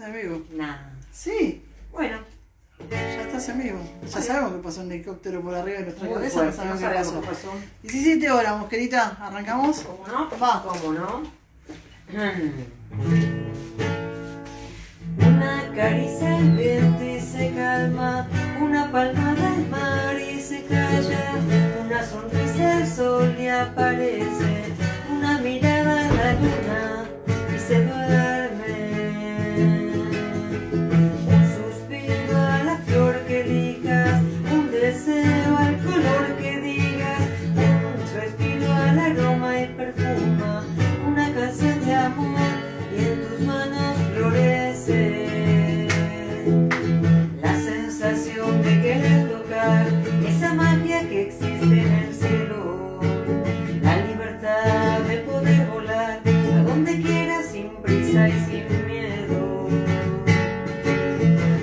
en vivo. Nah. Sí. Bueno. Ya estás en vivo. Ya sabemos que pasó un helicóptero por arriba de nuestra cabeza. Fuerte, No no sabemos sabemos qué qué pasó. pasó. 17 horas, mosquerita. ¿Arrancamos? ¿Cómo no? Va. ¿Cómo no? Una caricia al viento y se calma, una palmada al mar y se calla, una sonrisa al sol y aparece, una mirada a la luna y se duerme, un suspiro a la flor que elijas, un deseo al color que digas, un respiro al aroma y perfuma, una canción de amor y en tus manos florece la sensación de querer tocar esa magia que existe en el cielo, la libertad de poder volar a donde quieras sin prisa y sin miedo.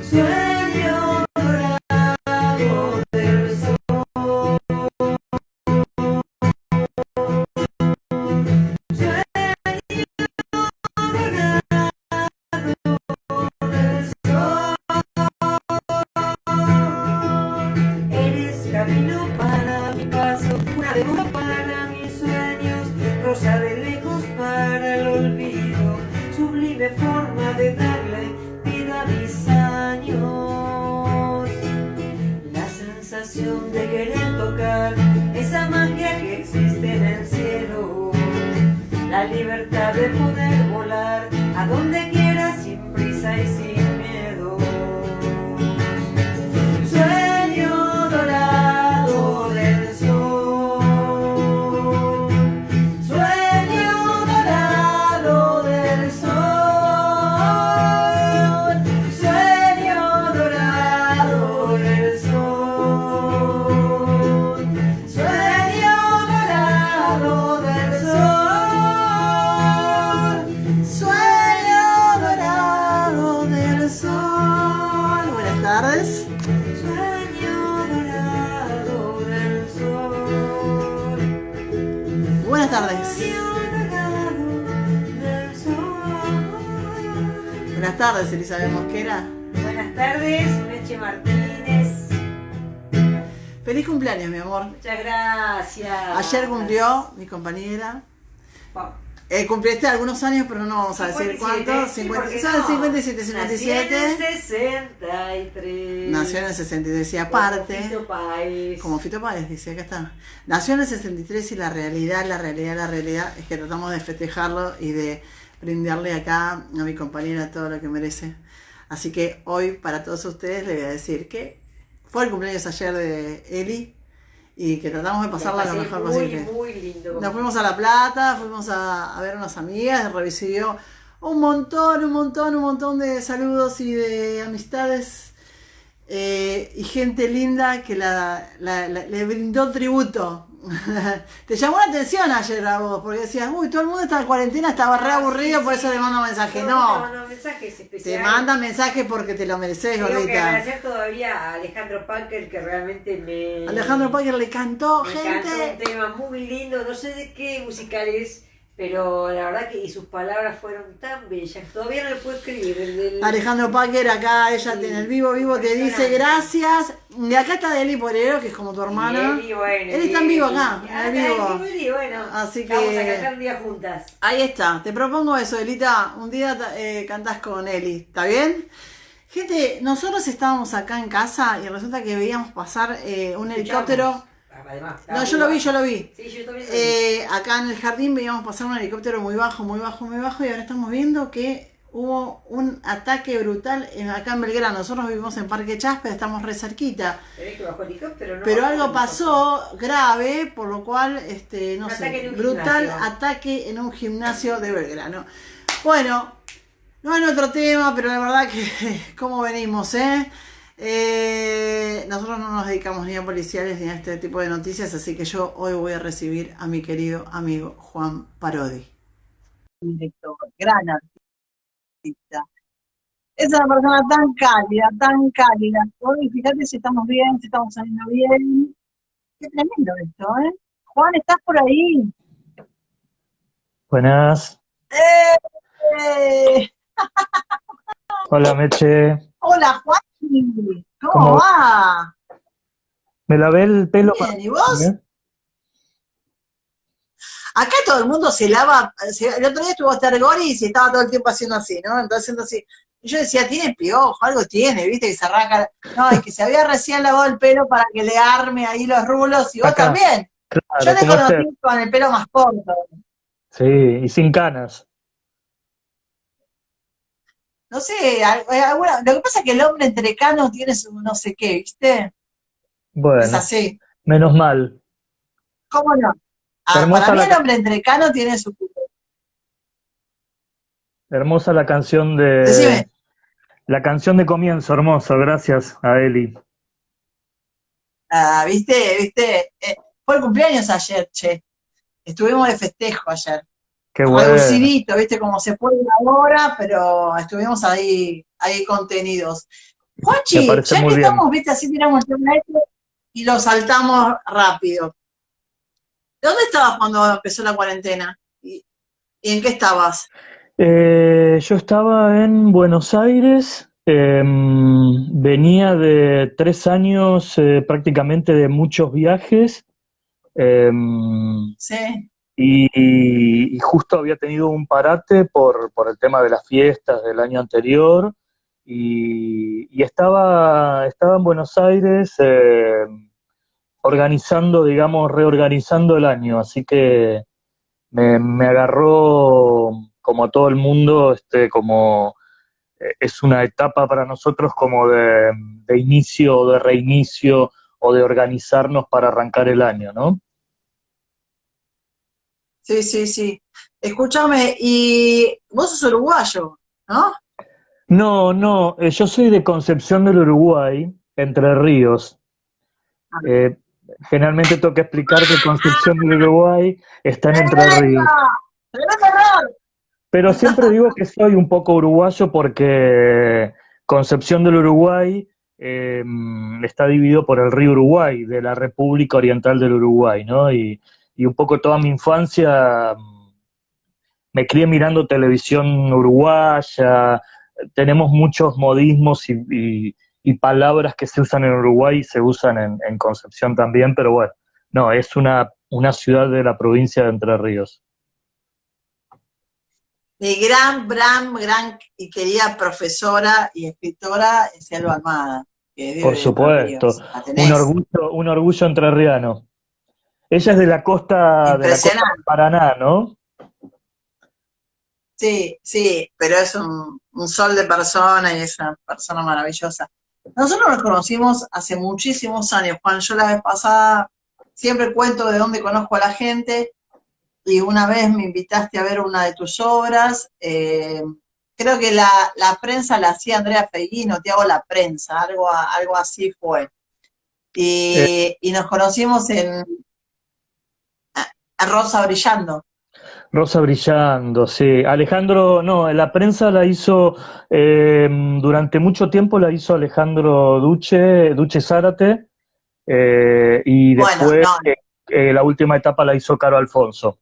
Sueño dorado del sol, sueño eres camino para mi paso, una demora para mis sueños, rosa de lejos para el olvido, sublime forma de darle vida a mis años. La sensación de querer tocar esa magia que existe en el cielo, la libertad de poder volar a donde quieras sin prisa y sin miedo. Sueño dorado del sol, sueño dorado del sol, sueño dorado del sol, sueño dorado del sol, sueño dorado del sol. Buenas tardes. Sueño dorado del sol. Buenas tardes. Sueño dorado del sol. Buenas tardes, Elizabeth Mosquera. Buenas tardes, Meche Martínez. Feliz cumpleaños, mi amor. Muchas gracias. Ayer cumplió mi compañera. Wow. Cumpliste algunos años, pero no vamos a decir 57, cuántos. sí, 50, ¿por qué son no? 57, Nací en 57. el 63. Nació en el 63 y aparte, Como Fito Páez. como Fito Páez, dice, acá está. Nació en el 63 y la realidad es que tratamos de festejarlo y de brindarle acá a mi compañera todo lo que merece. Así que hoy para todos ustedes les voy a decir que fue el cumpleaños ayer de Eli y que tratamos de pasarla lo mejor posible. Muy lindo. Nos fuimos a La Plata, fuimos a ver unas amigas, recibió un montón de saludos y de amistades y gente linda que le brindó tributo. Te llamó la atención ayer a vos, porque decías, uy, todo el mundo está en cuarentena, estaba re aburrido, sí, por sí. eso le mando un mensaje. Te No, mando mensajes te especiales. manda mensaje porque te lo mereces, Tengo que gordita. agradecer todavía a Alejandro Packer que realmente me... Alejandro Packer le cantó, me gente. cantó un tema muy lindo, no sé de qué musical es, pero la verdad que y sus palabras fueron tan bellas, todavía no le puedo escribir. Alejandro Packer acá, ella Sí, en el vivo te dice impresionante. gracias. Y acá está Deli Porero, que es como tu hermana. Eli, bueno, Él está en vivo Eli. acá, en el vivo. Eli, bueno, Así que- vamos a cantar un día juntas. Ahí está, te propongo eso, Elita. Un día cantás con Eli, ¿está bien? Gente, nosotros estábamos acá en casa y resulta que veíamos pasar un helicóptero. Además, No, yo lo vi. Sí, yo también lo vi. Acá en el jardín veíamos pasar un helicóptero muy bajo, y ahora estamos viendo que hubo un ataque brutal acá en Belgrano. Nosotros vivimos en Parque Chaspe, estamos re cerquita. Tenés que bajo helicóptero, ¿no? Pero Bajo algo helicóptero. pasó grave, por lo cual, no Un sé, ataque en un brutal gimnasio. ataque en un gimnasio de Belgrano. Bueno, no es otro tema, pero la verdad que cómo venimos, nosotros no nos dedicamos ni a policiales ni a este tipo de noticias, así que yo hoy voy a recibir a mi querido amigo Juan Parodi. Director, gran artista. Es una persona tan cálida, tan cálida. Hoy fíjate si estamos bien, si estamos saliendo bien. Qué tremendo esto, ¿eh? Juan, ¿estás por ahí? Buenas. ¡Eh! Hola Meche, Hola, Juan. ¿Cómo ¿cómo va? me lavé el pelo para Bien, ¿y vos? ¿eh? Acá todo el mundo se lava. El otro día estuvo Tergoris y estaba todo el tiempo haciendo así, ¿no? Entonces haciendo así. Y yo decía, tiene piojo, algo tiene, ¿viste? Que se arranca. No, es que se había recién lavado el pelo para que le arme ahí los rulos. Y vos Acá, también. Yo claro, te como usted, conocí con el pelo más corto. sí, y sin canas. No sé, lo que pasa es que el hombre entre canos tiene su no sé qué, ¿viste? Es Bueno, así. menos mal. ¿Cómo no? Ah, para Hermosa mí la, el hombre entre canos tiene su... hermosa la canción de, Decime. la canción de comienzo, hermoso, gracias a Eli. Ah, ¿viste? Fue el cumpleaños ayer, che. Estuvimos de festejo ayer. Qué bueno, Reducidito, ¿viste? Como se puede ahora, pero estuvimos ahí contenidos. me Juanchi, parece ya que muy bien. estamos, ¿viste? Así tiramos el tema este y lo saltamos rápido. ¿Dónde estabas cuando empezó la cuarentena? ¿Y en qué estabas? Yo estaba en Buenos Aires, venía de 3 años prácticamente de muchos viajes. em, Sí. y justo había tenido un parate por el tema de las fiestas del año anterior y estaba en Buenos Aires organizando, digamos, reorganizando el año, así que me agarró como a todo el mundo, como es una etapa para nosotros como de inicio o de reinicio o de organizarnos para arrancar el año, ¿no? Sí, sí, sí. Escúchame, y vos sos uruguayo, ¿no? No, no, yo soy de Concepción del Uruguay, Entre Ríos. Eh, Generalmente tengo que explicar que Concepción del Uruguay está en Entre ¡Tremendo! Ríos. ¡Tremendo error! Pero siempre digo que soy un poco uruguayo porque Concepción del Uruguay está dividido por el río Uruguay, de la República Oriental del Uruguay, ¿no? Y un poco toda mi infancia me crié mirando televisión uruguaya, tenemos muchos modismos y palabras que se usan en Uruguay y se usan en Concepción también, pero bueno, no, es una ciudad de la provincia de Entre Ríos. Mi gran y querida profesora y escritora es Selva Almada, que vive Por de Entre supuesto, Ríos. ¿La tenés? un orgullo entrerriano. Ella es de la costa del Impresionante. Paraná, ¿no? Sí, sí, pero es un sol de persona y es una persona maravillosa. Nosotros nos conocimos hace muchísimos años, Juan. Yo la vez pasada siempre cuento de dónde conozco a la gente y una vez me invitaste a ver una de tus obras. Creo que la prensa la hacía Andrea Feguino, te hago la prensa, algo así fue. Eh, Y nos conocimos a Rosa Brillando. Rosa Brillando, sí. Alejandro, no, la prensa la hizo, durante mucho tiempo la hizo Alejandro Duche Zárate, y Bueno, después no, la última etapa la hizo Caro Alfonso.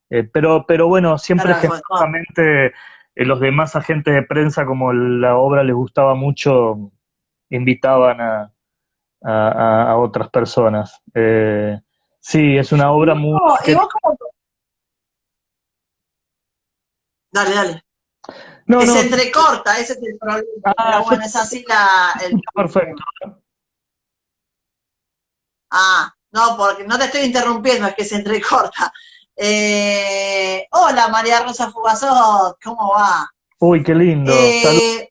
Pero bueno, siempre claro, no, generosamente los demás agentes de prensa, como la obra les gustaba mucho, invitaban a otras personas. Sí, es una obra muy... ¿y vos cómo? Dale, dale. No, Que se no, entrecorta, ese es el problema. ah, Pero bueno, es así el perfecto. tema. Ah, no, porque no te estoy interrumpiendo, es que se entrecorta. Hola María Rosa Fugazot, ¿cómo va? Uy, qué lindo. Salud. Eh,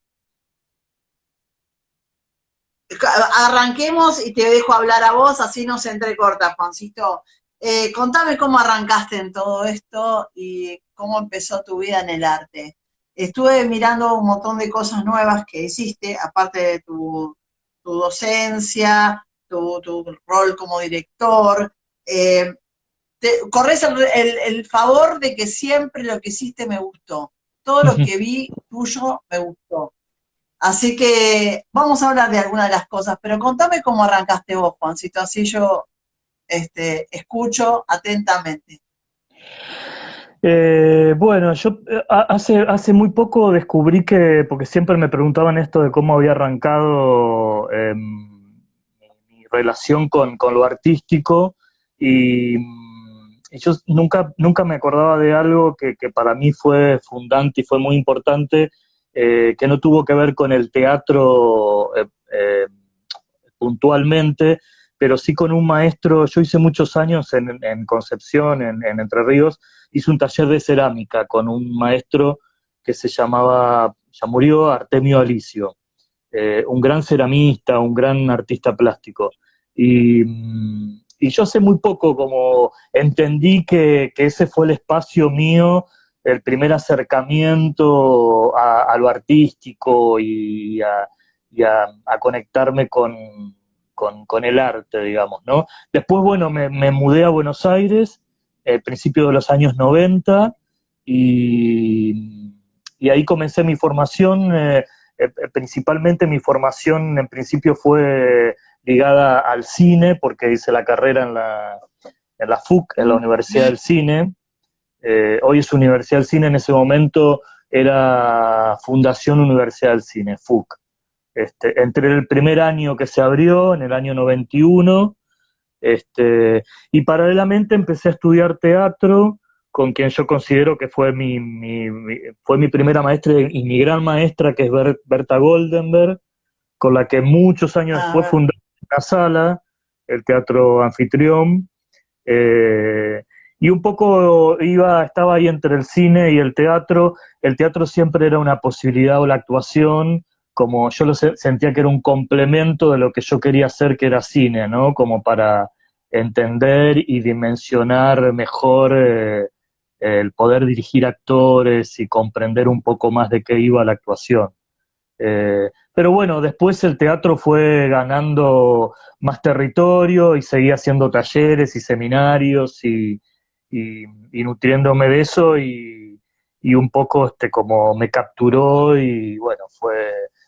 Arranquemos y te dejo hablar a vos, así no se entrecorta, Juancito. Contame cómo arrancaste en todo esto y cómo empezó tu vida en el arte. Estuve mirando un montón de cosas nuevas que hiciste, aparte de tu docencia, tu rol como director. Eh, Corres el favor de que siempre lo que hiciste me gustó. Todo lo que vi tuyo me gustó. Así que vamos a hablar de algunas de las cosas, pero contame cómo arrancaste vos, Juancito, así yo escucho atentamente. Bueno, yo hace muy poco descubrí que, porque siempre me preguntaban esto de cómo había arrancado mi relación con lo artístico y yo nunca me acordaba de algo que para mí fue fundante y fue muy importante, que no tuvo que ver con el teatro puntualmente, pero sí con un maestro. Yo hice muchos años en Concepción, en Entre Ríos, hice un taller de cerámica con un maestro que se llamaba, ya murió, Artemio Alicio, un gran ceramista, un gran artista plástico. Y yo hace muy poco como entendí que ese fue el espacio mío, el primer acercamiento a lo artístico y a conectarme con el arte, digamos, ¿no? Después, bueno, me mudé a Buenos Aires, al principio de los años 90, y ahí comencé mi formación, principalmente mi formación en principio fue ligada al cine, porque hice la carrera en la FUC, en la Universidad del Cine. Hoy es Universidad del Cine, en ese momento era Fundación Universidad del Cine, FUC. Entre el primer año que se abrió, en el año 91, y paralelamente empecé a estudiar teatro con quien yo considero que fue fue mi primera maestra y mi gran maestra, que es Berta Goldenberg, con la que muchos años después Ah, fundé una sala, el Teatro Anfitrión, eh, y un poco estaba ahí entre el cine y el teatro siempre era una posibilidad, o la actuación, como yo sentía que era un complemento de lo que yo quería hacer, que era cine, ¿no? Como para entender y dimensionar mejor el poder dirigir actores y comprender un poco más de qué iba la actuación. Pero bueno, después el teatro fue ganando más territorio y seguí haciendo talleres y seminarios y nutriéndome de eso y un poco como me capturó y bueno,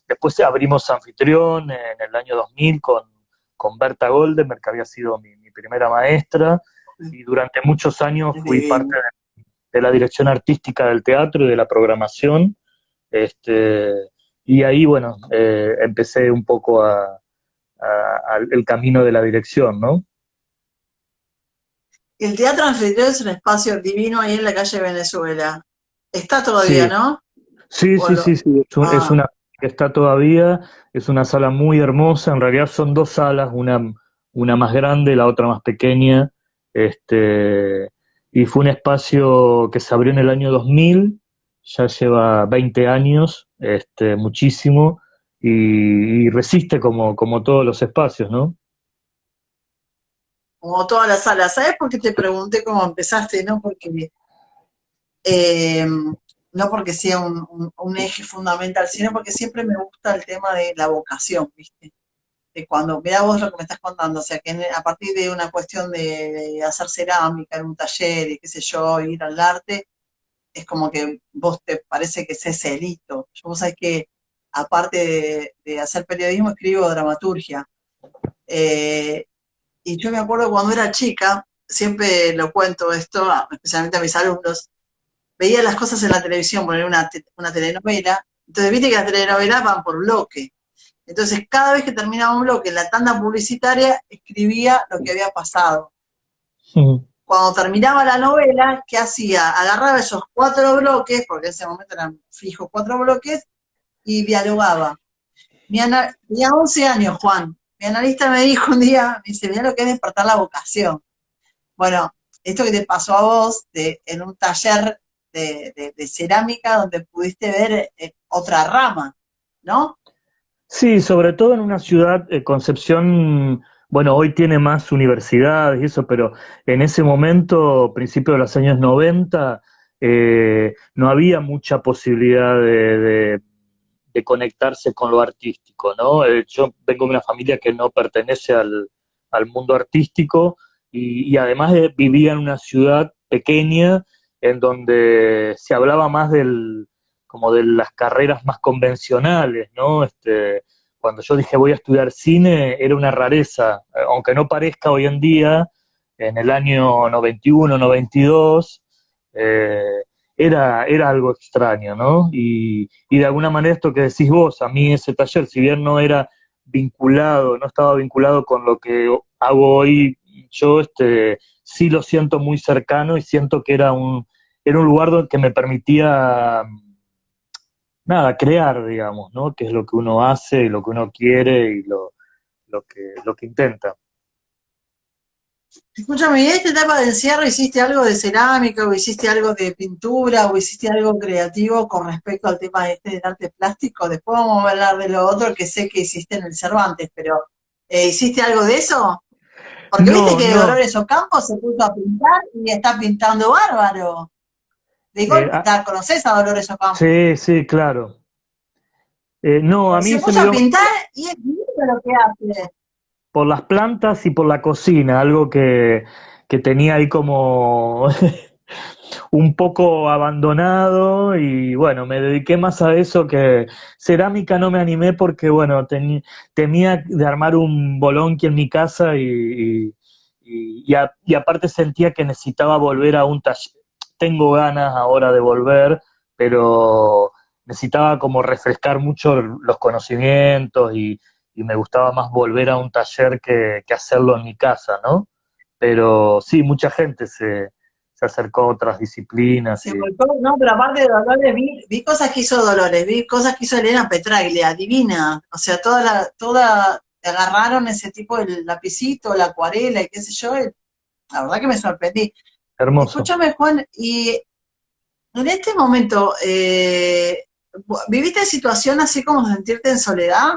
después abrimos Anfitrión en el año 2000 con Berta Goldenberg, que había sido mi primera maestra, y durante muchos años es fui parte divino. de la dirección artística del teatro y de la programación. Este, y ahí, bueno, empecé un poco el camino de la dirección, ¿no? El Teatro Anfitrión es un espacio divino ahí en la calle Venezuela. Está todavía, Sí, ¿no? sí, O sí, sí, sí. Es ah, una que está todavía, es una sala muy hermosa. En realidad son dos salas, una más grande, la otra más pequeña. Este, y fue un espacio que se abrió en el año 2000, ya lleva 20 años, muchísimo, y resiste como todos los espacios, ¿no? como todas las salas. ¿Sabes por qué te pregunté cómo empezaste? Eh, no porque sea un eje fundamental, sino porque siempre me gusta el tema de la vocación, ¿viste? De cuando, mira vos lo que me estás contando, o sea, que a partir de una cuestión de hacer cerámica en un taller y qué sé yo, ir al arte, es como que vos te parece que es ese hito. Vos sabés que aparte de hacer periodismo, escribo dramaturgia. Eh, y yo me acuerdo cuando era chica, siempre lo cuento esto, especialmente a mis alumnos, veía las cosas en la televisión, poner una telenovela, entonces viste que las telenovelas van por bloque. Entonces, cada vez que terminaba un bloque en la tanda publicitaria, escribía lo que había pasado. Ujú. Cuando terminaba la novela, ¿qué hacía? Agarraba esos 4 bloques, porque en ese momento eran fijos 4 bloques, y dialogaba. Tenía 11 años, Juan. Mi analista me dijo un día, me dice, mira lo que es despertar la vocación. Bueno, esto que te pasó a vos en un taller de cerámica donde pudiste ver otra rama, ¿no? Sí, sobre todo en una ciudad, Concepción, bueno, hoy tiene más universidades y eso, pero en ese momento, principio de los años 90, no había mucha posibilidad de conectarse con lo artístico, ¿no? Yo vengo de una familia que no pertenece al mundo artístico y además vivía en una ciudad pequeña en donde se hablaba más como de las carreras más convencionales, ¿no? Cuando yo dije voy a estudiar cine, era una rareza, aunque no parezca hoy en día, en el año 91, 92, Eh, era algo extraño, ¿no? Y de alguna manera esto que decís vos, a mí ese taller, si bien no era vinculado, no estaba vinculado con lo que hago hoy, yo sí lo siento muy cercano y siento que era un lugar que me permitía, nada, crear, digamos, ¿no? Que es lo que uno hace, lo que uno quiere y lo que intenta. Escúchame, ¿y en esta etapa de encierro hiciste algo de cerámica o hiciste algo de pintura o hiciste algo creativo con respecto al tema este del arte plástico? Después vamos a hablar de lo otro que sé que hiciste en el Cervantes, pero ¿hiciste algo de eso? Porque viste No, que no. Dolores Ocampo se puso a pintar y está pintando bárbaro. Digo, eh, ah, ¿la conoces a Dolores Ocampo? sí, sí, claro. No, a mí Se se puso me a dio pintar y es lindo lo que hace. por las plantas y por la cocina, algo que tenía ahí como un poco abandonado y bueno, me dediqué más a eso que cerámica no me animé porque bueno, temía de armar un bolonqui en mi casa y aparte sentía que necesitaba volver a un taller. Tengo ganas ahora de volver, pero necesitaba como refrescar mucho los conocimientos y me gustaba más volver a un taller que hacerlo en mi casa, ¿no? Pero sí, mucha gente se acercó a otras disciplinas Se y volcó, no, pero aparte de Dolores, vi cosas que hizo Dolores, vi cosas que hizo Elena Petraglia, divina. O sea, agarraron ese tipo de lapicito, la acuarela y qué sé yo, y la verdad que me sorprendí. hermoso. Escúchame, Juan, y en este momento, ¿viviste situación así como sentirte en soledad?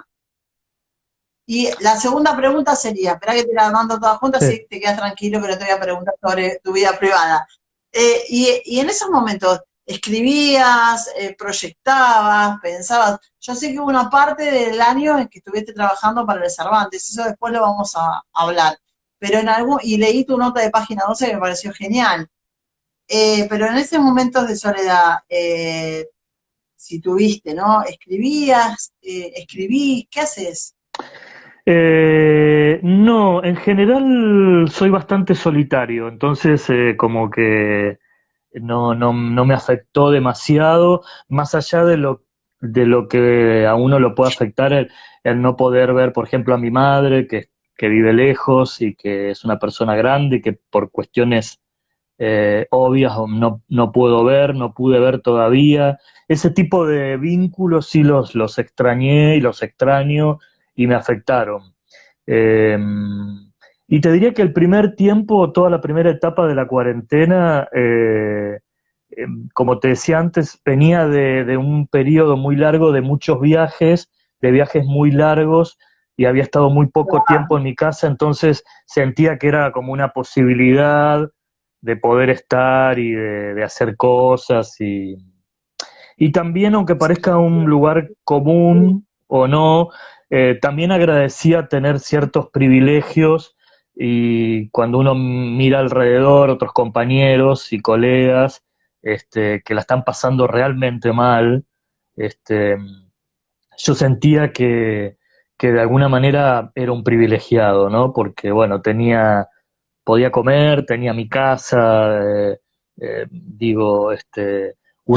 Y la segunda pregunta sería, espera que te la mando todas juntas, Sí. así te quedas tranquilo, pero te voy a preguntar sobre tu vida privada. Y en esos momentos, ¿escribías, proyectabas, pensabas? Yo sé que hubo una parte del año en que estuviste trabajando para el Cervantes, eso después lo vamos a hablar. Pero y leí tu nota de página 12 que me pareció genial. Pero en esos momentos de soledad, si tuviste, ¿no? ¿Escribías? ¿Escribís? ¿Qué haces? No, en general soy bastante solitario, entonces como que no me afectó demasiado, más allá de lo que a uno lo puede afectar el no poder ver, por ejemplo, a mi madre, que vive lejos y que es una persona grande, que por cuestiones obvias o no puedo ver, no pude ver todavía. Ese tipo de vínculos sí los extrañé y los extraño y me afectaron. Eh, y te diría que el primer tiempo, toda la primera etapa de la cuarentena, como te decía antes, venía de un periodo muy largo de muchos viajes, de viajes muy largos, y había estado muy poco tiempo en mi casa, entonces sentía que era como una posibilidad de poder estar y de hacer cosas y también, aunque parezca un lugar común o no, también agradecía tener ciertos privilegios y cuando uno mira alrededor otros compañeros y colegas que la están pasando realmente mal, este, yo sentía que de alguna manera era un privilegiado, ¿no? Porque, bueno, podía comer, tenía mi casa, digo, uno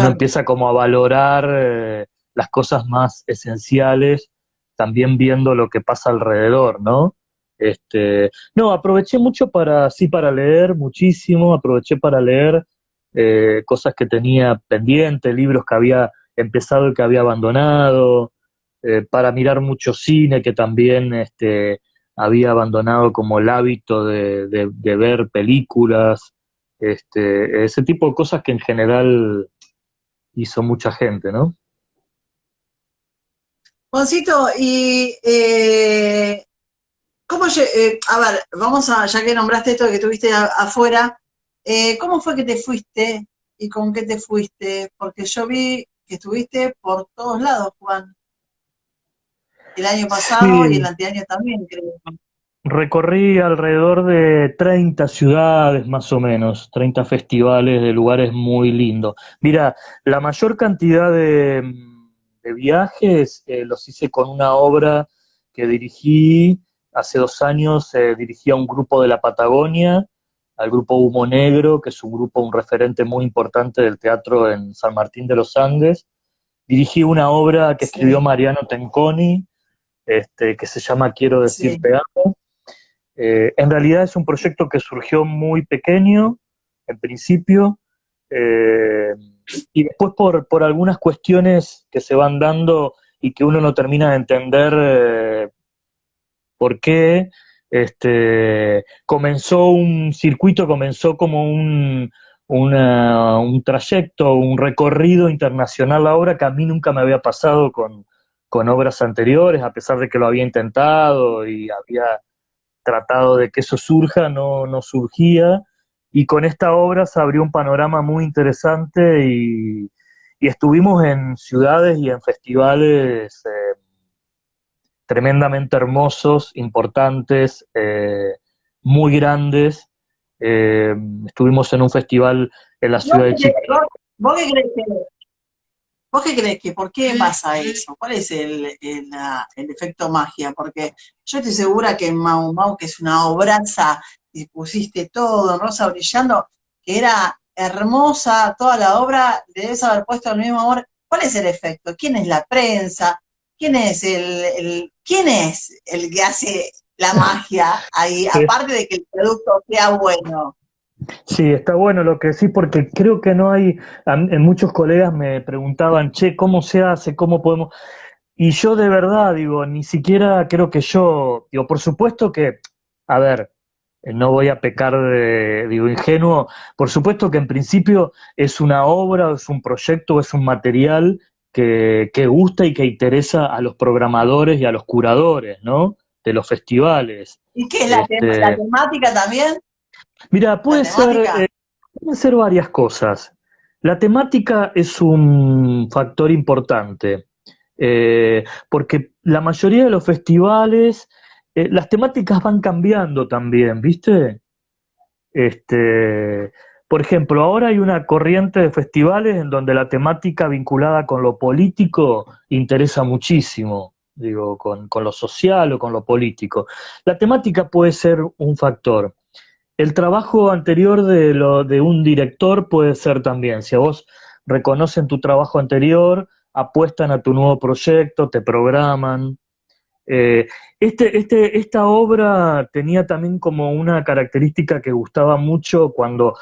Claro. empieza como a valorar las cosas más esenciales, también viendo lo que pasa alrededor, ¿no? No, aproveché mucho sí, para leer muchísimo, aproveché para leer cosas que tenía pendiente, libros que había empezado y que había abandonado, para mirar mucho cine que también había abandonado como el hábito de ver películas, ese tipo de cosas que en general hizo mucha gente, ¿no? Juancito, y a ver, ya que nombraste esto de que estuviste afuera, ¿cómo fue que te fuiste y con qué te fuiste? Porque yo vi que estuviste por todos lados, Juan, el año pasado y el Sí, anteaño también, creo. recorrí alrededor de 30 ciudades más o menos, 30 festivales de lugares muy lindos. Mira, la mayor cantidad de viajes los hice con una obra que dirigí hace 2 años, dirigí a un grupo de la Patagonia, al grupo Humo Negro, que es un grupo, un referente muy importante del teatro en San Martín de los Andes. Dirigí una obra que escribió Sí, Mariano Tenconi, que se llama Quiero decir sí. te amo. En realidad es un proyecto que surgió muy pequeño, en principio, eh, y después por algunas cuestiones que se van dando y que uno no termina de entender por qué, comenzó un circuito, comenzó como un trayecto, un recorrido internacional ahora que a mí nunca me había pasado con obras anteriores, a pesar de que lo había intentado y había tratado de que eso surja, no surgía, y con esta obra se abrió un panorama muy interesante y estuvimos en ciudades y en festivales tremendamente hermosos, importantes, muy grandes. Eh, Estuvimos en un festival en la ¿Vos ciudad de qué, Chicago. vos- vos qué crees que, vos qué crees que por qué pasa eso? ¿Cuál es el efecto magia? Porque yo estoy segura que en Mau Mau, que es una obraza, y pusiste todo en rosa brillando, que era hermosa toda la obra, le debes haber puesto el mismo amor. ¿Cuál es el efecto? ¿Quién es la prensa? ¿Quién es el que hace la magia ahí? Aparte de que el producto sea bueno. Sí, está bueno lo que decís porque creo que no hay, en muchos colegas me preguntaban, che, ¿cómo se hace? ¿Cómo podemos? Y yo de verdad digo, ni siquiera creo que yo, digo, por supuesto que, a ver, no voy a pecar de, digo, ingenuo, por supuesto que en principio es una obra, es un proyecto, es un material que gusta y que interesa a los programadores y a los curadores, ¿no? De los festivales. ¿Y qué es la Este, temática también? Mira, ¿La temática? pueden ser varias cosas. La temática es un factor importante, porque la mayoría de los festivales, las temáticas van cambiando también, ¿viste? Este, por ejemplo, ahora hay una corriente de festivales en donde la temática vinculada con lo político interesa muchísimo, digo, con lo social o con lo político. La temática puede ser un factor. El trabajo anterior de un director puede ser también, si a vos reconocen tu trabajo anterior, apuestan a tu nuevo proyecto, te programan. Eh, esta obra tenía también como una característica que gustaba mucho cuando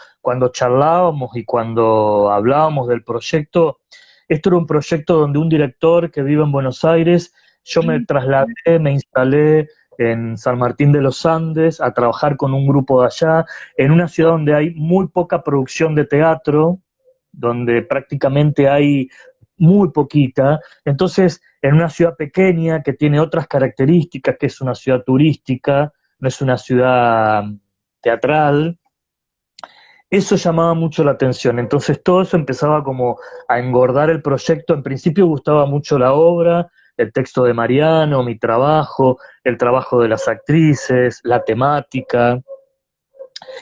charlábamos y cuando hablábamos del proyecto. Esto era un proyecto donde un director que vive en Buenos Aires, yo me trasladé, me instalé en San Martín de los Andes a trabajar con un grupo de allá, en una ciudad donde hay muy poca producción de teatro, donde prácticamente hay muy poquita. Entonces, en una ciudad pequeña que tiene otras características, que es una ciudad turística, no es una ciudad teatral, eso llamaba mucho la atención. Entonces todo eso empezaba como a engordar el proyecto. En principio gustaba mucho la obra, el texto de Mariano, mi trabajo, el trabajo de las actrices, la temática,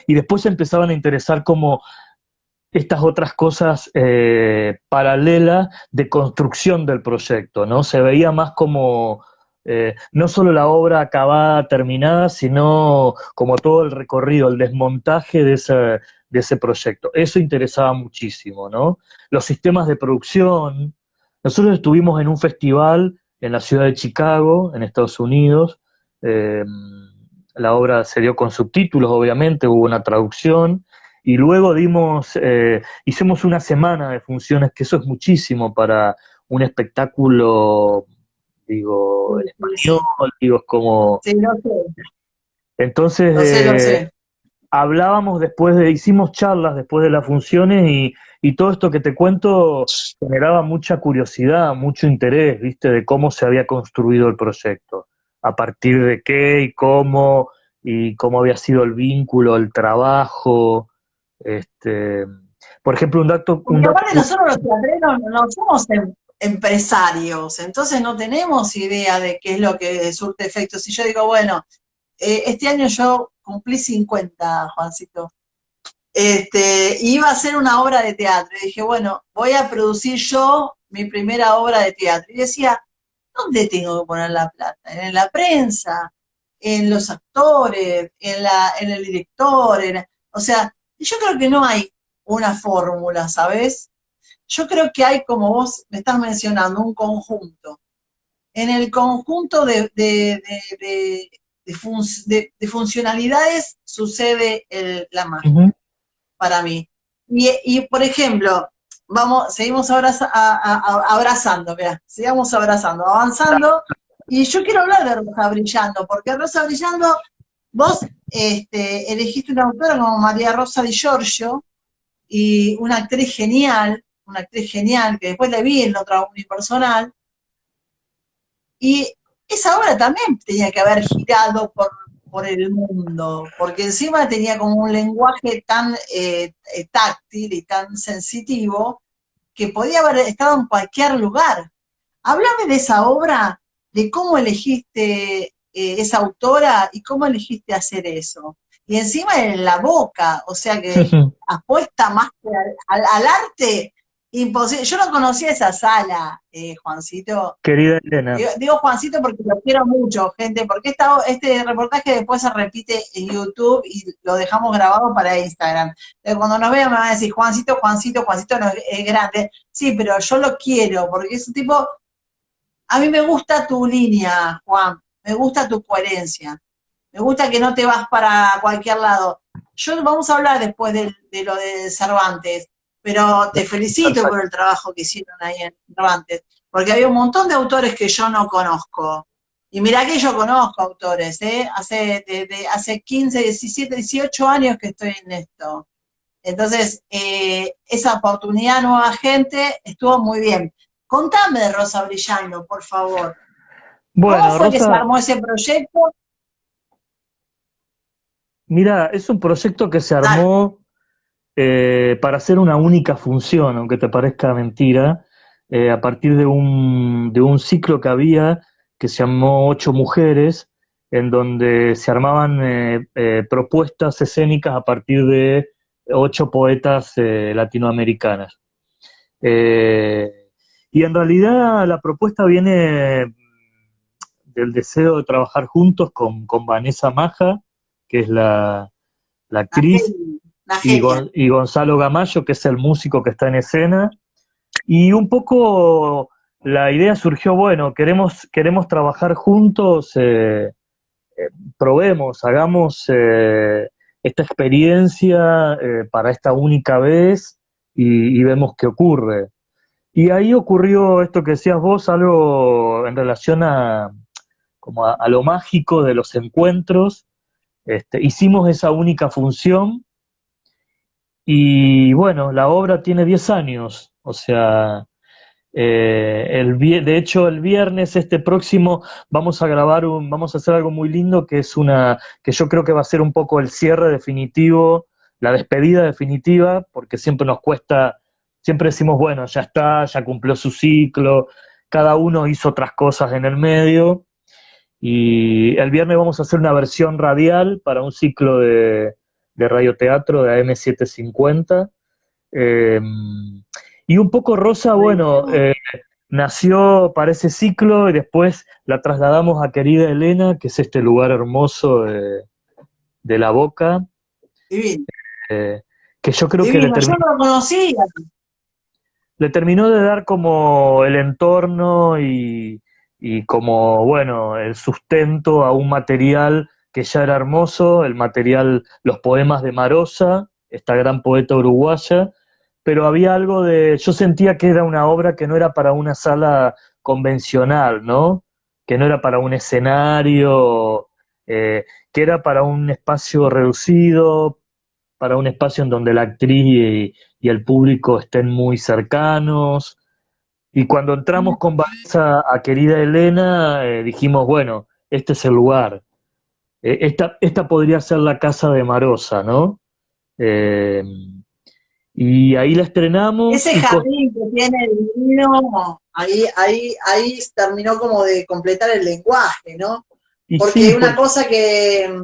y después empezaban a interesar como estas otras cosas paralelas de construcción del proyecto, ¿no? Se veía más como no solo la obra acabada, terminada, sino como todo el recorrido, el desmontaje de ese proyecto. Eso interesaba muchísimo, ¿no? Los sistemas de producción. Nosotros estuvimos en un festival en la ciudad de Chicago, en Estados Unidos. eh, la obra se dio con subtítulos, obviamente, hubo una traducción y luego hicimos una semana de funciones, que eso es muchísimo para un espectáculo, digo, en Sí, español, sí. digo, es como... Sí, lo sé, Entonces, lo sé, lo sé. hablábamos hicimos charlas después de las funciones y todo esto que te cuento generaba mucha curiosidad, mucho interés, ¿viste? De cómo se había construido el proyecto, a partir de qué y cómo había sido el vínculo, el trabajo, este, por ejemplo, un Porque dato aparte nosotros los teatreros no somos empresarios, entonces no tenemos idea de qué es lo que surte efecto. Si yo digo, bueno, este año yo cumplí 50, Juancito, iba a hacer una obra de teatro y dije, bueno, voy a producir yo mi primera obra de teatro. Y decía, ¿dónde tengo que poner la plata? En la prensa, en los actores, en el director. O sea, yo creo que no hay una fórmula, ¿sabes? Yo creo que hay, como vos me estás mencionando, un conjunto. En el conjunto de funcionalidades sucede la magia, para mí. Por ejemplo, seguimos abrazando, mirá, sigamos abrazando, avanzando, y yo quiero hablar de Rosa Brillando, porque Rosa Brillando, vos elegiste una autora como María Rosa Di Giorgio, y una actriz genial, que después la vi en otra unipersonal, y esa obra también tenía que haber girado por el mundo, porque encima tenía como un lenguaje tan táctil y tan sensitivo que podía haber estado en cualquier lugar. Háblame de esa obra, de cómo elegiste esa autora y cómo elegiste hacer eso. Y encima en la boca, o sea que apuesta más que al arte, imposible. Yo no conocía esa sala, Juancito. Querida Elena. Digo Juancito porque lo quiero mucho, gente, porque este reportaje después se repite en YouTube y lo dejamos grabado para Instagram. Entonces, cuando nos vean me van a decir, Juancito, Juancito, Juancito no, es grande. Sí, pero yo lo quiero, porque es un tipo, a mí me gusta tu línea, Juan, me gusta tu coherencia, me gusta que no te vas para cualquier lado. Vamos a hablar después de lo de Cervantes, pero te felicito por el trabajo que hicieron ahí en Cervantes, porque había un montón de autores que yo no conozco. Y mirá que yo conozco autores, hace 15, 17, 18 años que estoy en esto. Entonces, esa oportunidad, nueva gente, estuvo muy bien. Contame de Rosa Brillando, por favor. Bueno, ¿Cómo fue que se Rosa, armó ese proyecto? mira, es un proyecto que se Dale. armó para hacer una única función, aunque te parezca mentira, a partir de un ciclo que había que se llamó Ocho Mujeres, en donde se armaban propuestas escénicas a partir de 8 poetas latinoamericanas. Eh, y en realidad la propuesta viene del deseo de trabajar juntos con Vanessa Maja, que es la actriz, Una genia. y Gonzalo Gamayo, que es el músico que está en escena. Y un poco la idea surgió, bueno, queremos trabajar juntos, probemos, hagamos esta experiencia para esta única vez y vemos qué ocurre. Y ahí ocurrió esto que decías vos, algo en relación a lo mágico de los encuentros. Hicimos esa única función y bueno, la obra tiene 10 años, o sea, de hecho el viernes próximo vamos a hacer algo muy lindo que yo creo que va a ser un poco el cierre definitivo, la despedida definitiva, porque siempre nos cuesta, siempre decimos, bueno, ya está, ya cumplió su ciclo, cada uno hizo otras cosas en el medio, y el viernes vamos a hacer una versión radial para un ciclo de radioteatro de AM750. Eh, y un poco Rosa, bueno, nació para ese ciclo y después la trasladamos a Querida Elena, que es este lugar hermoso de La Boca, Divino. que yo creo que Divino. Yo no lo conocía. le terminó de dar como el entorno y como, bueno, el sustento a un material que ya era hermoso, el material, los poemas de Marosa, esta gran poeta uruguaya, pero había algo yo sentía que era una obra que no era para una sala convencional, ¿no? Que no era para un escenario, que era para un espacio reducido, para un espacio en donde la actriz y el público estén muy cercanos. Y cuando entramos con Vanessa a Querida Elena, dijimos, bueno, este es el lugar. Esta podría ser la casa de Marosa, ¿no? Eh, y ahí la estrenamos. Ese jardín que tiene el divino, ahí terminó como de completar el lenguaje, ¿no? Porque Sí, una cosa que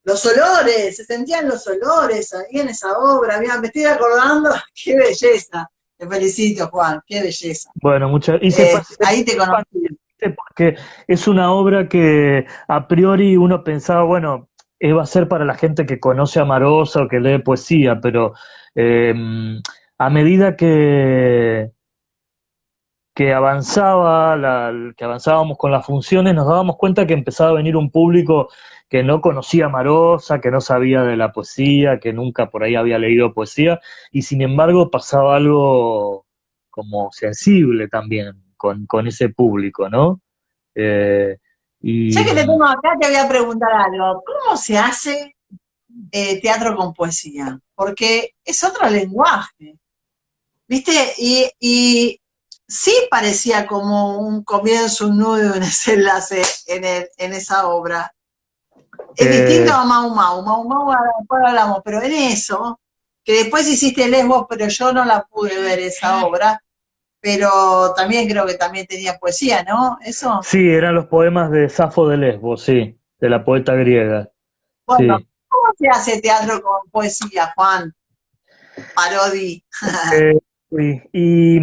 los olores, se sentían los olores ahí en esa obra, mira, me estoy acordando, qué belleza. Te felicito, Juan, qué belleza. bueno, Ahí te conocí. porque es una obra que a priori uno pensaba, bueno, va a ser para la gente que conoce a Marosa o que lee poesía, pero eh, a medida que avanzábamos con las funciones, nos dábamos cuenta que empezaba a venir un público que no conocía a Marosa, que no sabía de la poesía, que nunca por ahí había leído poesía, y sin embargo pasaba algo como sensible también con ese público, ¿no? Eh, Ya y que te tengo acá, te voy a preguntar algo. ¿Cómo se hace teatro con poesía? Porque es otro lenguaje, ¿viste? Y sí parecía como un comienzo, un nudo, un desenlace en esa obra. Es distinto eh, a Mau Mau. Mau Mau, después hablamos, pero en eso, que después hiciste Lesbos, pero yo no la pude ver esa obra, pero también creo que también tenía poesía, ¿no? Eso. sí, eran los poemas de Safo de Lesbos, sí, de la poeta griega, Bueno, sí. ¿cómo se hace teatro con poesía, Juan Parodi? Eh, sí, y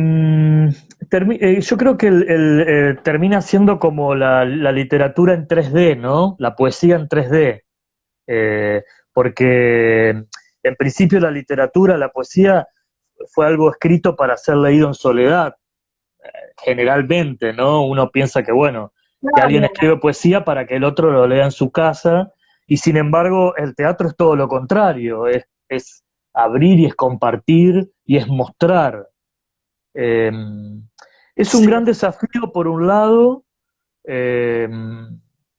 yo creo que termina siendo como la literatura en 3D, ¿no? La poesía en 3D, eh, porque en principio la literatura, la poesía fue algo escrito para ser leído en soledad, generalmente, ¿no? Uno piensa que, bueno, que alguien Claro, escribe poesía para que el otro lo lea en su casa, y sin embargo el teatro es todo lo contrario, es abrir y es compartir y es mostrar. Eh, es un sí, gran desafío por un lado, eh,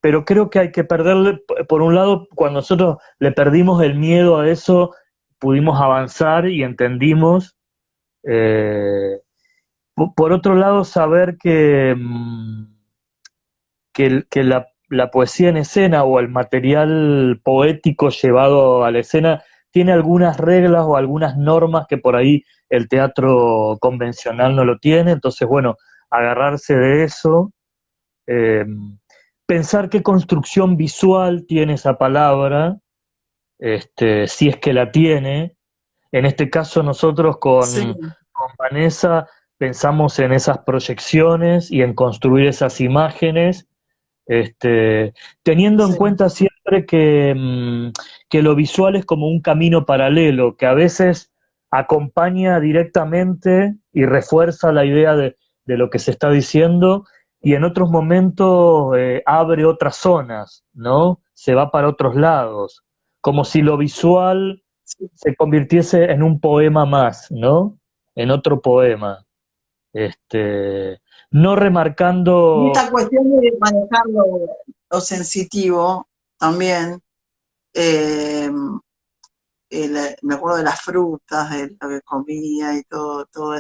pero creo que hay que perderle, por un lado, cuando nosotros le perdimos el miedo a eso, pudimos avanzar y entendimos. Por otro lado, saber que la poesía en escena o el material poético llevado a la escena tiene algunas reglas o algunas normas que por ahí el teatro convencional no lo tiene. Entonces, bueno, agarrarse de eso, eh, pensar qué construcción visual tiene esa palabra, si es que la tiene. En este caso nosotros sí, con Vanessa pensamos en esas proyecciones y en construir esas imágenes, teniendo en sí, cuenta siempre que lo visual es como un camino paralelo, que a veces acompaña directamente y refuerza la idea de lo que se está diciendo, y en otros momentos abre otras zonas, ¿no? Se va para otros lados, como si lo visual sí. se convirtiese en un poema más, ¿no? En otro poema. No Y remarcando. esta cuestión de manejar lo sensitivo también, eh, me acuerdo de las frutas, de lo que comía y todo, toda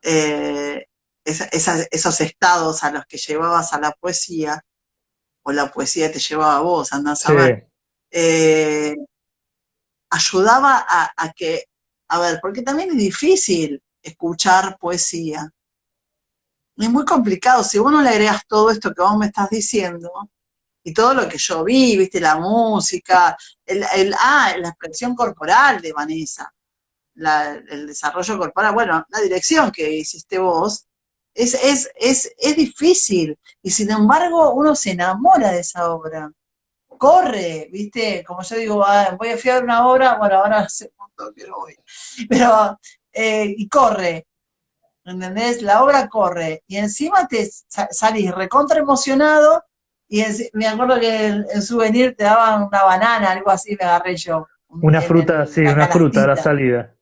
eh, esos estados a los que llevabas a la poesía, o la poesía te llevaba a vos, andás a Sí, ver, eh, ayudaba a que, a ver, porque también es difícil escuchar poesía, es muy complicado, si vos no le agregas todo esto que vos me estás diciendo, y todo lo que yo vi, viste, la música, la expresión corporal de Vanessa, el desarrollo corporal, bueno, la dirección que hiciste vos, es difícil, y sin embargo uno se enamora de esa obra, corre, viste, como yo digo, voy a fiar una obra, bueno, ahora hace un montón que no voy, pero, y corre, ¿entendés? La obra corre, y encima te salís recontra emocionado, y me acuerdo que el souvenir te daban una banana, algo así me agarré yo, una fruta, sí, la una fruta a la canastita. salida.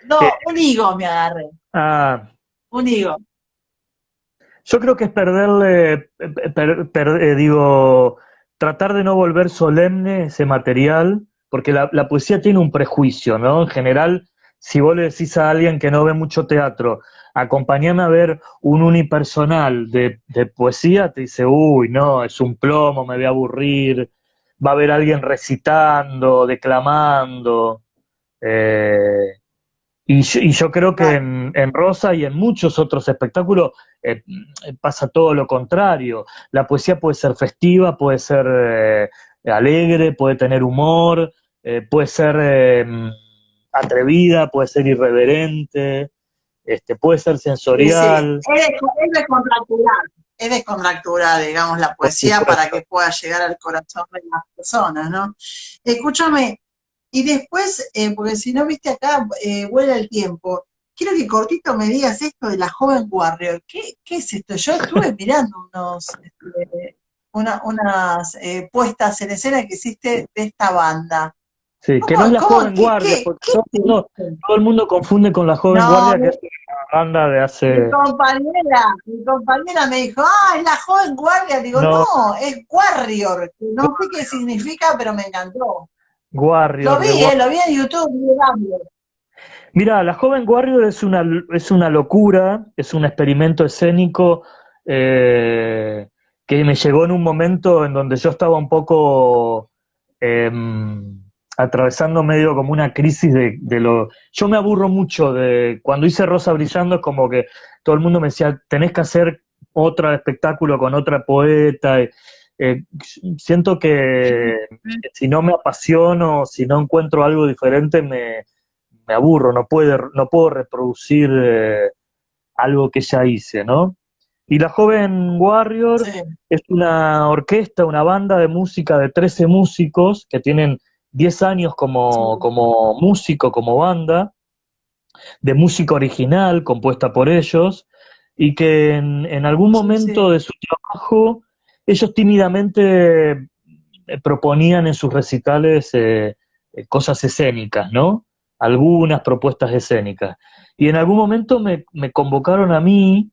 No, Eh, un higo me agarré, ah, un higo. yo creo que es perderle, digo, tratar de no volver solemne ese material, porque la poesía tiene un prejuicio, ¿no? En general, si vos le decís a alguien que no ve mucho teatro, acompáñame a ver un unipersonal de poesía, te dice, uy, no, es un plomo, me voy a aburrir, va a haber alguien recitando, declamando. Eh, y yo creo que Claro. en Rosa y en muchos otros espectáculos pasa todo lo contrario. La poesía puede ser festiva, puede ser alegre, puede tener humor, puede ser atrevida, puede ser irreverente, puede ser Sí, sí, sensorial. es de contracultural. es descontracturada, digamos, la por poesía para supuesto. que pueda llegar al corazón de las personas, ¿no? Escúchame, y después, porque si no viste acá, vuela el tiempo. Quiero que cortito me digas esto de la joven Warrior. ¿Qué es esto? Yo estuve mirando unas puestas en escena que hiciste de esta banda. Sí, que no es la ¿Cómo, joven guardia, porque qué te dicen? todo el mundo confunde con la joven No, guardia, que es una banda de hace. mi compañera me dijo, es la joven guardia. Digo, No, no, es Warrior, que no sé qué significa, pero me encantó. Warrior de Lo vi en YouTube, vi el audio. Mira, La Joven Warrior es una locura, es un experimento escénico eh, que me llegó en un momento en donde yo estaba un poco eh, atravesando medio como una crisis de lo... Yo me aburro mucho de... Cuando hice Rosa Brillando es como que todo el mundo me decía, tenés que hacer otro espectáculo con otra poeta. Eh, Siento que si no me apasiono, si no encuentro algo diferente, me aburro, no puedo reproducir algo que ya hice, ¿no? Y La Joven Warrior Sí, es una orquesta, una banda de música de 13 músicos que tienen 10 años sí, como músico, como banda, de música original compuesta por ellos, y que en algún sí, momento sí. de su trabajo ellos tímidamente proponían en sus recitales cosas escénicas, ¿no? Algunas propuestas escénicas. Y en algún momento me convocaron a mí,